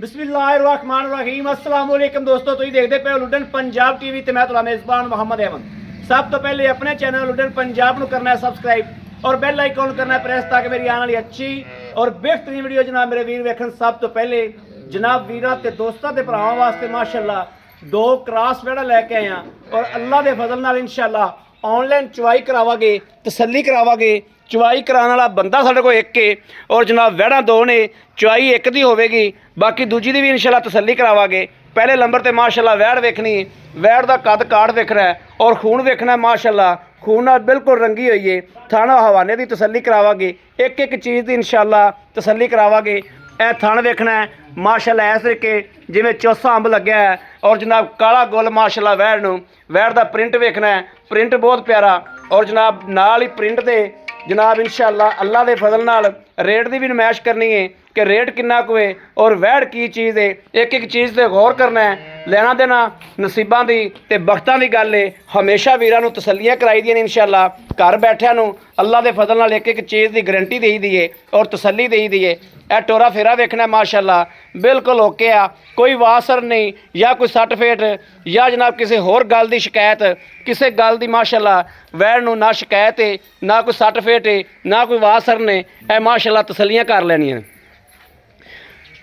बिस्मिल्लाहिर्रहमानिर्रहीम अस्सलाम वालेकुम दोस्तों, तुम देखते पे लुडन पंजाब टीवी ते मैं तुहाडा मेज़बान मोहम्मद अहमद। सब तो पहले अपने चैनल लुडन पंजाब को करना है सब्सक्राइब और बेल आइकॉन करना है प्रेस ताकि मेरी आने वाली अच्छी और बेहतरीन वीडियो जनाब मेरे वीर वेखन। सब तो पहले जनाब वीरां ते दोस्तां ते भरावां वास्ते माशाअल्लाह दो क्रॉस वेड़ा लैके आए हैं और अल्लाह के फजल नाल इंशाअल्लाह ऑनलाइन चवाई करावांगे, तसल्ली करावांगे। चवाई कराने वाला बंदा साढ़े को एक है और जनाब वैड़ा दो ने, चवाई एक दी होगी, बाकी दूजी दी भी इंशाल्लाह तसल्ली करावांगे। पहले नंबर ते माशाल्लाह वैड़ वेखनी है, वैड़ का कद काठ वेखना है और खून वेखना है। माशाल्लाह खून नाल बिल्कुल रंगी हुई है। थाना हवाने की तसल्ली करावांगे, एक एक चीज़ की इंशाल्लाह तसल्ली करावांगे। यह थण वेखना है माशाल्लाह इस तरीके जिवें चौसा अंब लग्या है और जनाब काला गुल माशाल्लाह वैड़ नूं। वैड़ का प्रिंट वेखना है, प्रिंट बहुत प्यारा और जनाब नाल ही प्रिंट दे जनाब इंशाअल्लाह अल्लाह के फजल नाल रेट की भी नमाइश करनी है कि रेट किन्ना कुछ है और वैड़ की चीज़ है। एक एक चीज़ से गौर करना है। लेना देना नसीबां दी ते बख्तां दी गल है। हमेशा वीरां नूं तसल्लियां कराई दी ने इंशाअल्लाह। घर बैठिਆਂ नूं अल्लाह के फजल नाल एक एक चीज़ की गारंटी देई दी है और तसल्ली देई दी है। यह टोरा फेरा वेखना माशाअल्लाह बिल्कुल ओके आ, कोई वासर नहीं या कोई सट फेट या जनाब किसी होर गल की शिकायत, किसी गल की माशाअल्लाह वैड़ नूं ना शिकायत है, ना कोई सट फेट है, ना कोई वासर ने। यह माशाअल्लाह तसल्लियां कर लैनियां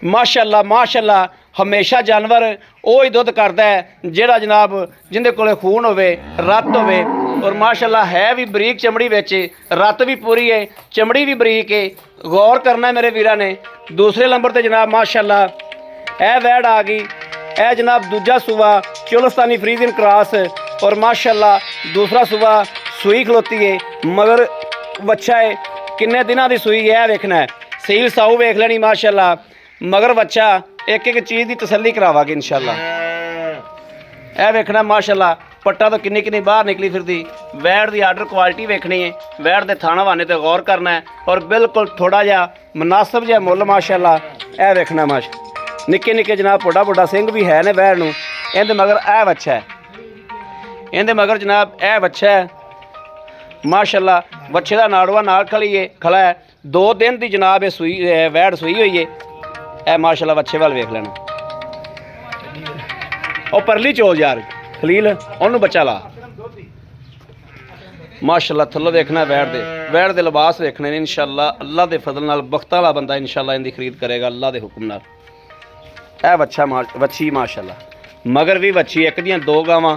माशाअल्लाह। माशाअल्लाह हमेशा जानवर वो ही दुध करता है जिहड़ा जनाब जिंदे कोले खून होवे, रत होवे और माशाअल्लाह है भी बरीक चमड़ी विच, रत भी पूरी है, चमड़ी भी बरीक है। गौर करना है मेरे वीरां ने। दूसरे नंबर ते जनाब माशाअल्लाह यह वैड़ आ गई, यह जनाब दूजा सूबा चोलस्तानी फ्रीजियन क्रॉस और माशाअल्लाह दूसरा सूबा सूई खलोती है मगर बच्चा है। किन्ने दिनां दी सूई है वेखना है, सील साऊ वेख लेनी माशाअल्लाह मगर बच्चा। एक एक चीज़ की तसल्ली करावांगे इंशाअल्लाह। यह वेखना माशाअल्लाह पट्टा तो किन्नी किन्नी बाहर निकली फिरदी। वैड़ की आर्डर क्वालिटी वेखनी है, वैड़ के थाना वाने तो गौर करना है और बिल्कुल थोड़ा जहा मुनासिब जहा मुल माशाअल्लाह। यह वेखना माशा निक्के निक्के जनाब बुढ़ा बुढ़ा सिंह भी है ने वैड़ नूं। इहदे मगर यह बच्चा है, इहदे मगर जनाब यह बच्चा है माशाअल्लाह। बच्चे का नाड़ुआ नाल खड़ा है। 2 दिन की जनाब ये सूई वैड़ सूई हुई है। यह माशाअल्लाह बच्चे वाल वेख लेना। और परली चोल यार खलील उन्होंने बच्चा ला माशाअल्लाह। थल्लों देखना वैड़ दे लिबास वेखने ने इंशाअल्लाह। अल्लाह के फजल नाल बख्तां वाला बंदा इंशाअल्लाह इनकी खरीद करेगा अल्लाह के हुक्म नाल। यह बच्चा बच्ची माशाअल्लाह मगर भी बच्ची एक दियां 2 गावां।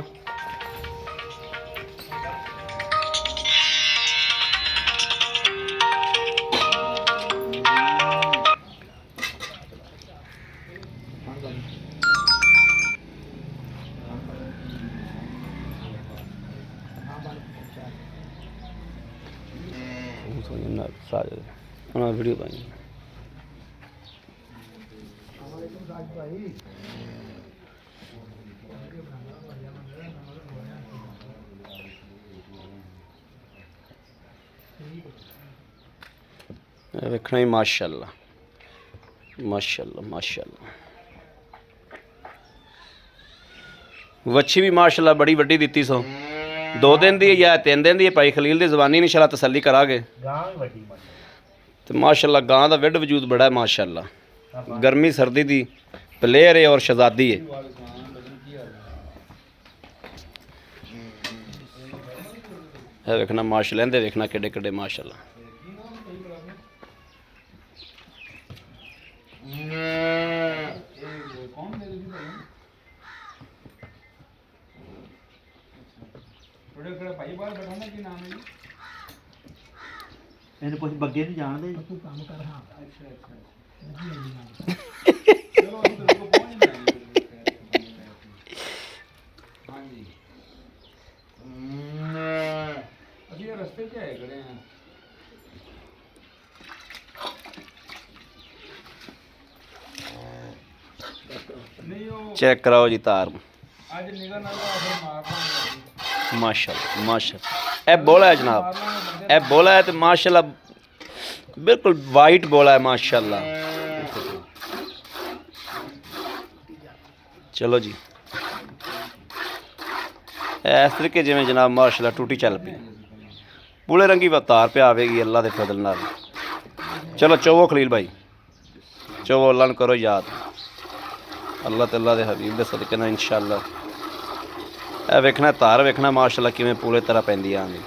वीडियो पाई वेखना ही माशाअल्लाह माशाअल्लाह माशाअल्लाह। वच्छी भी माशाअल्लाह बड़ी वड्डी दित्ती सो। 2 दिन की या 3 दिन की भाई खलील की जबानी इंशाअल्लाह तसल्ली करांगे। तो माशाअल्लाह गां का विड वजूद बड़ा है माशाअल्लाह। गर्मी सर्दी की प्लेयर है और शहजादी है। यह वेखना माशाअल्लाह, इहदे वेखना किड्डे किड्डे माशाअल्लाह। ਇਹਨੇ ਕੁਝ ਬੱਗੇ ਨਹੀਂ ਜਾਣਦੇ ਤੂੰ ਕੰਮ ਕਰ। ਹਾਂ ਅੱਛਾ ਚਲੋ ਅਸੀਂ ਤੇਰੇ ਕੋਲ ਪਹੁੰਚ ਜਾਈਏ। ਹਾਂਜੀ ਅਸੀਂ ਰਸਤੇ 'ਚ ਆਏ ਖੜੇ ਆ। ਨਹੀਂ ਉਹ चेक कराओ जी तार ਅੱਜ ਨਿਗਾਹ ਨਾਲ ਆਖਰ ਮਾਰਨਾ माशाअल्लाह माशाअल्लाह। यह बोला है जनाब, यह बोला है तो माशाअल्लाह बिल्कुल वाइट बोला है माशाअल्लाह। चलो जी इस तरीके जिमें जनाब माशाअल्लाह टूटी चल पी पूरे रंगी तार पे आवेगी अल्लाह के फजल नाल। चलो चोवो खलील भाई चोवो अल्लाह करो याद। ਅੱਲਾਹ ਤਾਲਾ ਦੇ ਹਬੀਬ ਦੇ ਸਦਕੇ ਨਾਲ ਇਨਸ਼ਾਅੱਲਾ। ਇਹ ਵੇਖਣਾ ਧਾਰ ਵੇਖਣਾ ਮਾਸ਼ਾਅੱਲਾ ਕਿਵੇਂ ਪੂਰੇ ਤਰ੍ਹਾਂ ਪੈਂਦੀ ਆਂਦੀ।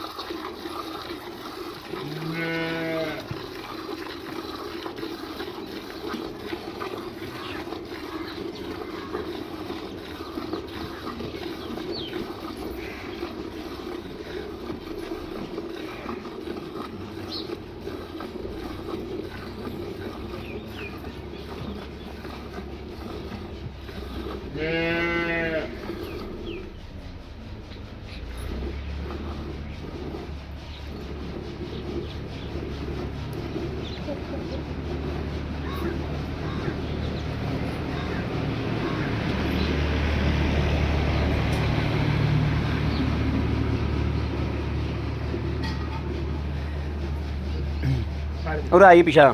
और आई पिछा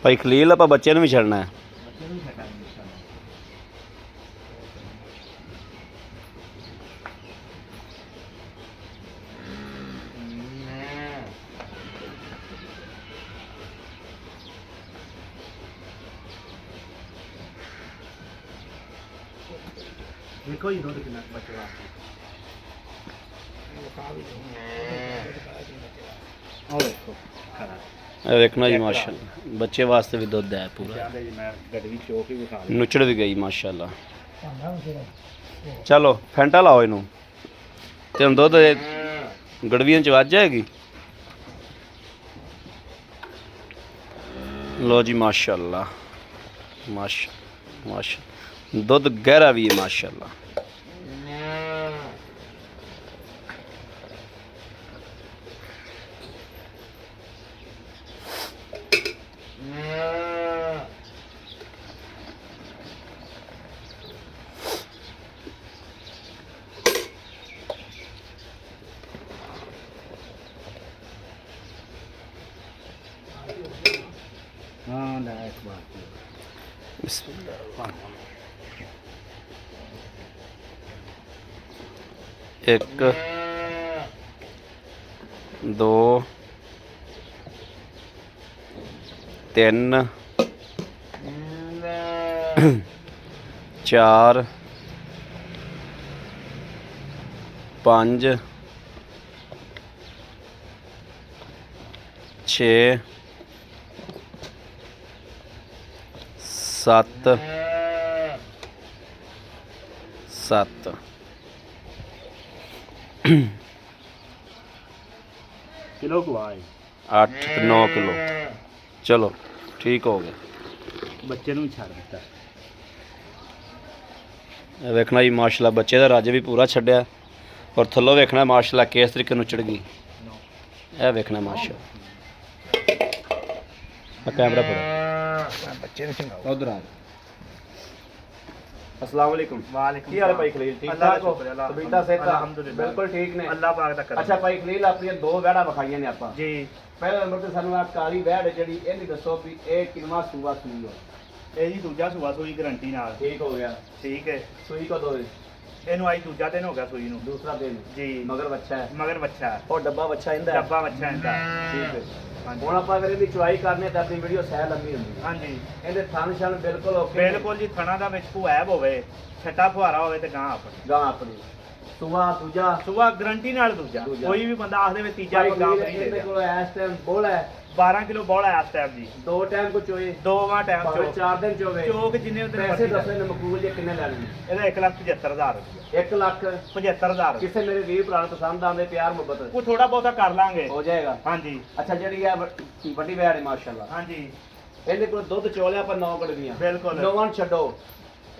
भाई खलील आप बच्चे भी छड़ना है। देखो ये दूध कितना बच्चे और देखो वेखना जी माशाअल्लाह बच्चे वास्ते भी दुध है पूरा। मैं गड्डी चो के विखा नुचड़ भी गई माशाअल्लाह। चलो फैंटा लाओ इनू ते हुण दुध गड़वियां च वज जाएगी। लो जी माशाअल्लाह माशा दुध गहरा भी है माशाअल्लाह। हाँ ना एक बात बिस्मिल्लाह। एक दो तीन चार पांच छे सत्त सत्त किलो को आए 8 ਤੇ 9 ਕਿਲੋ। ਚਲੋ ਠੀਕ ਹੋ ਗਿਆ। ਬੱਚੇ ਨੂੰ ਵੀ ਛੱਡ ਦਿੱਤਾ। ਇਹ ਵੇਖਣਾ ਜੀ ਮਾਸ਼ਾਅੱਲਾ ਬੱਚੇ ਦਾ ਰੱਜ ਵੀ ਪੂਰਾ ਛੱਡਿਆ ਔਰ ਥੱਲੋਂ ਵੇਖਣਾ ਮਾਸ਼ਾਅੱਲਾ ਕਿਸ ਤਰੀਕੇ ਨੂੰ ਚੜ ਗਈ। ਇਹ ਵੇਖਣਾ ਮਾਸ਼ਾਅੱਲਾ। ਆ ਕੈਮਰਾ ਫੜੋ ਬੱਚੇ ਨੂੰ ਚੰਗਾ ਉਧਰ ਆ। अस्सलाम वालेकुम। वालेकुम ਕੀ ਹਾਲ ਹੈ ਭਾਈ ਖਲੀਲ? ਠੀਕ अल्लाह ਠਾਕ का ਹੋ? शुक्र है, अल्लाह ਤਬੀਅਤਾਂ ਸਿਹਤਾਂ अल्हम्दुलिल्लाह ਬਿਲਕੁਲ ਠੀਕ ਨੇ? अल्लाह पाक दा करम। ਅੱਛਾ ਭਾਈ ਖਲੀਲ ਆਪਣੀਆਂ ਦੋ ਵਹਿੜਾਂ ਵਿਖਾਈਆਂ ਨੇ ਆਪਾਂ। जी ਪਹਿਲੇ ਨੰਬਰ ਤੇ ਸਾਨੂੰ ਆ ਕਾਲੀ ਵਹਿੜ ਜਿਹੜੀ ਇਹਦੀ ਦੱਸੋ ਵੀ ਇਹ ਕਿੰਨਾ ਸੂਆ ਸੂਈ ਹੋ? ਇਹ ਜੀ ਦੂਜਾ ਸੂਆ ਸੂਈ ਗਰੰਟੀ ਨਾਲ। ਠੀਕ ਹੋ ਗਿਆ। ਠੀਕ ਹੈ ਸੂਈ ਕਦੋਂ ਹੋਈ? ਇਹਨੂੰ ਆਈ ਦੂਜਾ ਦਿਨ ਹੋ ਗਿਆ ਸੂਈ ਨੂੰ। ਦੂਸਰਾ ਦਿਨ ਜੀ ਮਗਰ ਬੱਚਾ ਹੈ। ਮਗਰ ਬੱਚਾ ਹੈ। ਉਹ ਡੱਬਾ ਬੱਚਾ ਇਹਦਾ ਹੈ? ਡੱਬਾ ਬੱਚਾ ਇਹਦਾ। ਠੀਕ ਹੈ। ਹਾਂਜੀ ਹੁਣ ਆਪਾਂ ਅਗਰ ਇਹਦੀ ਚੁਆਈ ਕਰਨੇ ਤਾਂ ਆਪਣੀ ਵੀਡੀਓ ਸਹਿ ਲੰਮੀ ਹੁੰਦੀ ਹੈ। ਹਾਂਜੀ ਇਹਦੇ ਥਣ ਛਣ ਬਿਲਕੁਲ ਓਕੇ? ਬਿਲਕੁਲ ਜੀ ਥਣਾ ਦਾ ਵਿੱਚ ਭੁਐਬ ਹੋਵੇ ਛੱਟਾ ਫੁਹਾਰਾ ਹੋਵੇ ਤੇ ਗਾਂ ਆਪਣੀ ਗਾਂ ਆਪਣੀ ਸੂਆ ਦੂਜਾ ਸੂਆ ਗਰੰਟੀ ਨਾਲ ਦੂਜਾ। ਕੋਈ ਵੀ ਬੰਦਾ ਆਖਦੇ ਵਿੱਚ ਤੀਜਾ ਭਾਈ ਕੋਈ ਗਾਂ ਖਲੀਲ ਨਹੀਂ ਇਹਦੇ ਦੇਦਾ। ਕੋਲ ਇਸ ਟਾਈਮ ਬੋਲ ਹੈ 12 ਕਿਲੋ ਬੋਲਾ ਹੈ ਇਸ ਟਾਈਮ ਜੀ। ਦੋ ਟਾਈਮ ਕੋ ਚੋਏ ਦੋਵਾਂ ਟਾਈਮ ਭਾਵੇਂ ਚੋ 4 ਦਿਨ ਚੋਵੇ ਚੋਕ ਜਿੰਨੇ ਉਹਦੇ ਪੈਸੇ ਦੱਸੇ ਨੇ ਮਕਬੂਲ ਜੇ ਕਿੰਨੇ ਲੈਣੇ ਨੇ? ਇਹਦਾ 1,75,000 ਰੁਪਏ 1 ਲੱਖ 75,000 ਕਿਸੇ ਮੇਰੇ ਵੀਰ ਭਰਾ ਨੂੰ ਪਸੰਦ ਆਉਂਦੇ ਪਿਆਰ ਮੁਹੱਬਤ ਉਹ ਥੋੜਾ ਬਹੁਤਾ ਕਰ ਲਾਂਗੇ। ਹੋ ਜਾਏਗਾ। ਹਾਂਜੀ ਅੱਛਾ ਜਿਹੜੀ ਆ ਵੱਡੀ ਵੈੜ ਹੈ ਮਾਸ਼ਾਅੱਲਾ ਹਾਂਜੀ ਇਹਦੇ ਕੋਲ ਦੁੱਧ ਚੋਲਿਆ ਪਰ 9 ਗੜਵੀਆਂ ਬਿਲਕੁਲ। ਨੌਵਾਂ ਨੂੰ ਛੱਡੋ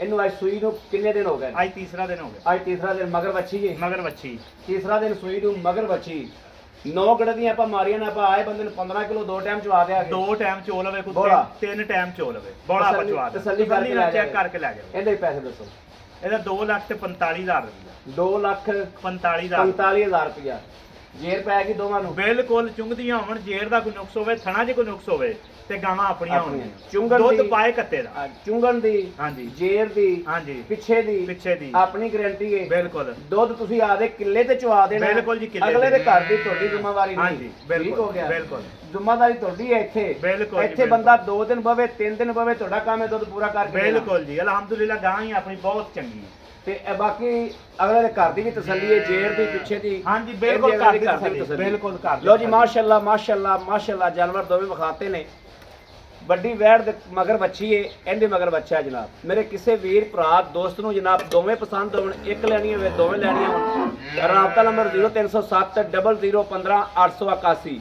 ਇਹਨੂੰ ਅੱਜ ਸੂਈ ਨੂੰ ਕਿੰਨੇ ਦਿਨ ਹੋ ਗਏ? ਅੱਜ ਤੀਸਰਾ ਦਿਨ ਹੋ ਗਿਆ। ਅੱਜ ਤੀਸਰਾ ਦਿਨ ਮਗਰ ਬੱਚੀ ਜੀ। ਮਗਰ ਵੱਛੀ ਤੀਸਰਾ ਦਿਨ ਸੂਈ ਨੂੰ ਮਗਰ ਬੱਚੀ। 9 ਗੜਦੀਆਂ ਆਪਾਂ ਮਾਰੀਆਂ ਨੇ, ਆਪਾਂ ਆਏ ਬੰਦੇ ਨੂੰ 15 ਕਿਲੋ 2 ਟਾਈਮ ਚਵਾ ਦਿਆਂਗੇ। 2 ਟਾਈਮ ਚੋ ਲਵੇ ਬੋਲਾ। ਕੁੱਤੇ 3 ਟਾਈਮ ਚੋ ਲਵੇ ਬੋਲਾ ਪਚਵਾ ਤਸੱਲੀ ਕਰਕੇ ਲੈ ਚੈੱਕ ਕਰਕੇ ਲੈ ਜਾਓ। ਇਹਦੇ ਪੈਸੇ ਦੱਸੋ। ਇਹਦਾ 2,45,000 ਰੁਪਇਆ। 2,45,000 45,000 ਰੁਪਇਆ। ਜੇਰ ਪੈ ਗਈ ਦੋਵਾਂ ਨੂੰ। ਬਿਲਕੁਲ ਚੁੰਗਦੀਆਂ ਹੋਣ, ਜੇਰ ਦਾ ਕੋਈ ਨੁਕਸ ਹੋਵੇ, ਥਣਾ 'ਚ ਕੋਈ ਨੁਕਸ ਹੋਵੇ ਤੇ ਗਾਵਾਂ ਆਪਣੀਆਂ ਹੋਣਗੀਆਂ। ਚੁੰਗਣ ਦੁੱਧ ਦੀ- ਪਾਏ ਕੱਤੇ ਦਾ। ਚੁੰਗਣ ਦੀ, ਹਾਂਜੀ ਜੇਰ ਦੀ, ਹਾਂਜੀ ਪਿੱਛੇ ਦੀ ਆਪਣੀ ਗਾਰੰਟੀ ਹੈ। ਬਿਲਕੁਲ ਦੁੱਧ ਤੁਸੀਂ ਆਦੇ ਕਿੱਲੇ ਤੇ ਚਵਾ ਦੇਣਾ। ਬਿਲਕੁਲ ਜੀ, ਕਿੱਲੇ ਅਗਲੇ ਦੇ ਤੇ। ਘਰ ਦੀ ਤੁਹਾਡੀ ਜ਼ਿੰਮੇਵਾਰੀ ਨਹੀਂ। ਹਾਂਜੀ ਠੀਕ ਬਿਲਕੁਲ ਹੋ ਗਿਆ। ਬਿਲਕੁਲ ਜ਼ਿੰਮੇਵਾਰੀ ਤੁਹਾਡੀ ਹੈ ਇੱਥੇ। ਬਿਲਕੁਲ ਜੀ, ਇੱਥੇ ਬੰਦਾ 2 ਦਿਨ ਬਵੇ 3 ਦਿਨ ਬਵੇ, ਤੁਹਾਡਾ ਕੰਮ ਹੈ ਦੁੱਧ ਪੂਰਾ ਕਰਕੇ ਦੇਣਾ। ਬਿਲਕੁਲ ਜੀ, ਅਲਹਮਦੁਲਿਲਾ ਗਾਂ ਹੀ ਆਪਣੀ ਬਹੁਤ ਚੰਗੀ ਹੈ। ਤੇ ਇਹ ਬਾਕੀ ਅਗਲੇ ਦੇ ਘਰ ਦੀ ਵੀ ਤਸੱਲੀ ਹੈ, ਜੇਰ ਦੀ, ਪਿੱਛੇ ਦੀ। ਹਾਂਜੀ ਬਿਲਕੁਲ ਇਹਦੀ ਘਰ ਅਗਲੇ ਦੀ ਵੀ ਤਸੱਲੀ, ਬਿਲਕੁਲ ਘਰ ਦੀ ਲੋ ਜੀ, ਤਸੱਲੀ। ਮਾਸ਼ਾਅੱਲਾ ਮਾਸ਼ਾਅੱਲਾ ਮਾਸ਼ਾਅੱਲਾ ਜਾਨਵਰ ਦੋਵੇਂ ਵਿਖਾਤੇ ਨੇ। ਵੱਡੀ ਵੈੜ ਦੇ ਮਗਰ ਬੱਚੀ ਏ, ਇਹਦੇ ਮਗਰ ਬੱਚਾ ਹੈ ਜਨਾਬ। ਮੇਰੇ ਕਿਸੇ ਵੀਰ ਭਰਾ ਦੋਸਤ ਨੂੰ ਜਨਾਬ ਦੋਵੇਂ ਪਸੰਦ ਹੋਣ, ਇੱਕ ਲੈਣੀ ਹੋਵੇ ਦੋਵੇਂ ਲੈਣੀਆਂ ਹੋਣ, ਰਾਬਤਾ ਨੰਬਰ 0307 0015 881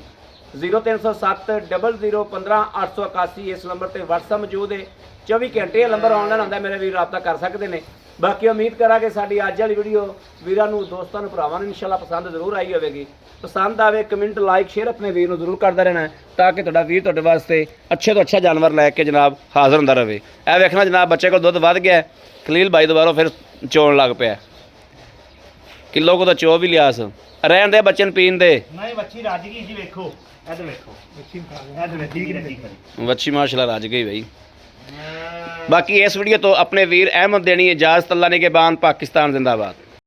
0307 0015 881। ਇਸ ਨੰਬਰ ਤੇ WhatsApp ਮੌਜੂਦ ਹੈ। 24 ਘੰਟੇ ਇਹ ਨੰਬਰ ਆਨਲਾਈਨ ਹੁੰਦਾ, ਮੇਰੇ ਵੀਰ ਰਾਬਤਾ ਕਰ ਸਕਦੇ ਨੇ। ਬਾਕੀ ਉਮੀਦ ਕਰਾਂਗੇ ਸਾਡੀ ਅੱਜ ਵਾਲੀ ਵੀਡੀਓ ਵੀਰਾਂ ਨੂੰ, ਦੋਸਤਾਂ ਨੂੰ, ਭਰਾਵਾਂ ਨੂੰ ਇਨਸ਼ਾਅੱਲਾ ਪਸੰਦ ਜ਼ਰੂਰ ਆਈ ਹੋਵੇਗੀ। ਪਸੰਦ ਆਵੇ ਕਮੈਂਟ ਲਾਈਕ ਸ਼ੇਅਰ ਆਪਣੇ ਵੀਰ ਨੂੰ ਜ਼ਰੂਰ ਕਰਦਾ ਰਹਿਣਾ, ਤਾਂ ਕਿ ਤੁਹਾਡਾ ਵੀਰ ਤੁਹਾਡੇ ਵਾਸਤੇ ਅੱਛੇ ਤੋਂ ਅੱਛਾ ਜਾਨਵਰ ਲੈ ਕੇ ਜਨਾਬ ਹਾਜ਼ਰ ਹੁੰਦਾ ਰਹੇ। ਇਹ ਵੇਖਣਾ ਜਨਾਬ, ਬੱਚੇ ਕੋਲ ਦੁੱਧ ਵੱਧ ਗਿਆ। ਖਲੀਲ ਬਾਈ ਦੁਬਾਰਾ ਫਿਰ ਚੋਣ ਲੱਗ ਪਿਆ, ਕਿਲੋ ਕੋ ਤਾਂ ਚੋ ਵੀ ਲਿਆਸ। ਰਹਿਣ ਦੇ ਬੱਚੇ ਨੂੰ ਪੀਣ ਦੇ। ਨਹੀਂ ਵੱਛੀ ਰੱਜ ਗਈ ਜੀ, ਵੇਖੋ ਇੱਧਰ ਵੇਖੋ ਵੱਛੀ ਠੀਕ ਨਹੀਂ ਵੱਛੀ ਮਾਸ਼ਾਅੱਲਾ ਰੱਜ ਗਈ ਬਈ। ਬਾਕੀ ਇਸ ਵੀਡੀਓ ਤੋਂ ਆਪਣੇ ਵੀਰ ਅਹਿਮਦ ਦੇਣੀ ਇਜਾਜ਼ਤ। ਅੱਲਾ ਨੇ ਕੇ ਬਾਨ, ਪਾਕਿस्तान जिंदाबाद।